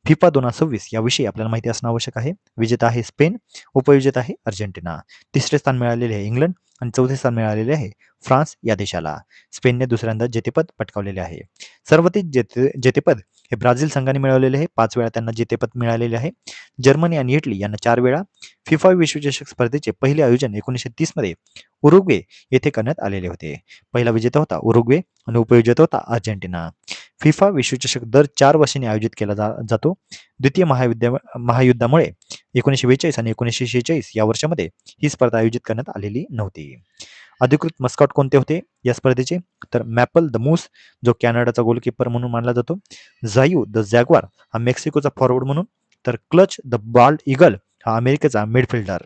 फिफा 2026 याविषयी आपल्याला माहिती असणं आवश्यक आहे. विजेता आहे स्पेन, उपविजेता आहे अर्जेंटिना, तिसरे स्थान मिळालेले आहे इंग्लंड आणि चौथे स्थान मिळालेले आहे फ्रान्स या देशाला. स्पेनने दुसऱ्यांदा जेतेपद पटकावलेले आहे. सर्वाधिक जेतेपद हे ब्राझील संघाने मिळवलेले आहे. 5 वेळा त्यांना जेतेपद मिळालेले आहे. जर्मनी आणि इटली यांना 4 वेळा. फिफा विश्वचषक स्पर्धेचे पहिले आयोजन 1930 मध्ये उरुग्वे येथे करण्यात आलेले होते. पहिला विजेता होता उरुग्वे आणि उपविजेता होता अर्जेंटिना. फिफा विश्वचषक दर 4 वर्षांनी आयोजित केला जातो. द्वितीय महायुद्धामुळे 1942 आणि 1946 या वर्षामध्ये ही स्पर्धा आयोजित करण्यात आलेली नव्हती. अधिकृत मस्कॉट कोणते होते या स्पर्धेचे? तर मॅपल द मूस जो कॅनडाचा गोलकीपर म्हणून मानला जातो, झायू द जॅग्वार हा मेक्सिकोचा फॉरवर्ड म्हणून, तर क्लच द बाल्ड ईगल हा अमेरिकेचा मिडफिल्डर.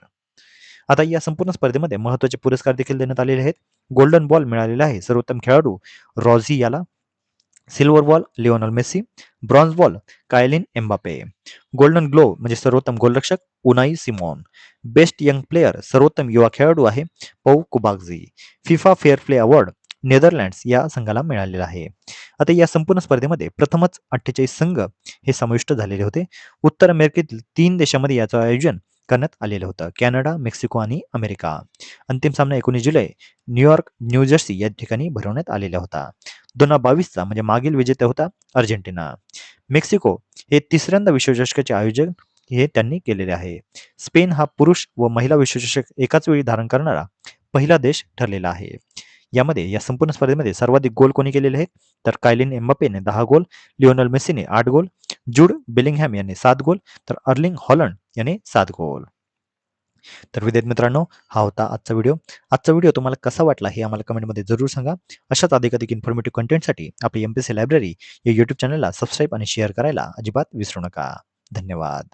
आता या संपूर्ण स्पर्धेमध्ये महत्त्वाचे पुरस्कार देखील देण्यात आलेले आहेत. गोल्डन बॉल मिळालेला आहे सर्वोत्तम खेळाडू रॉझी याला, silver ball Lionel Messi, bronze ball Kylian Mbappe, golden glove म्हणजे सर्वोत्तम गोलरक्षक Unai Simon, best young player सर्वोत्तम युवा खेळाडू आहे Pau Cubarsi. FIFA fair play award Netherlands या संघाला मिळालेला आहे. आता या संपूर्ण स्पर्धेमध्ये प्रथमच 48 संघ हे समाविष्ट झालेले होते. उत्तर अमेरिकेतील 3 देशांमध्ये याचं आयोजन करण्यात आलेलं होतं, कॅनडा, मेक्सिको आणि अमेरिका. अंतिम सामना 19 जुलै न्यूयॉर्क, न्यू जर्सी या ठिकाणी भरवण्यात आलेला होता. 2022चा म्हणजे मागील विजेता होता अर्जेंटिना. मेक्सिको हे तिसऱ्यांदा विश्वचषकाचे आयोजन हे त्यांनी केलेले आहे. स्पेन हा पुरुष व महिला विश्वचषक एकाच वेळी धारण करणारा पहिला देश ठरलेला आहे. यामध्ये या संपूर्ण स्पर्धेमध्ये सर्वाधिक गोल कोणी केलेले आहेत? तर कायलिन एम्बापेने 10 गोल, लिओनल मेसीने 8 गोल, जूड बेलिंगहॅम यांनी 7 गोल, तर अर्लिंग हॉलंड याने 7 गोल. तर विद्यार्थी मित्रांनो, हा होता आजचा व्हिडिओ. आजचा व्हिडिओ तुम्हाला कसा वाटला हे आम्हाला कमेंटमध्ये जरूर सांगा. अशाच अधिक इन्फॉर्मेटिव्ह कंटेंटसाठी आपली MPSC लायब्ररी या यूट्यूब चॅनलला सबस्क्राईब आणि शेअर करायला अजिबात विसरू नका. धन्यवाद.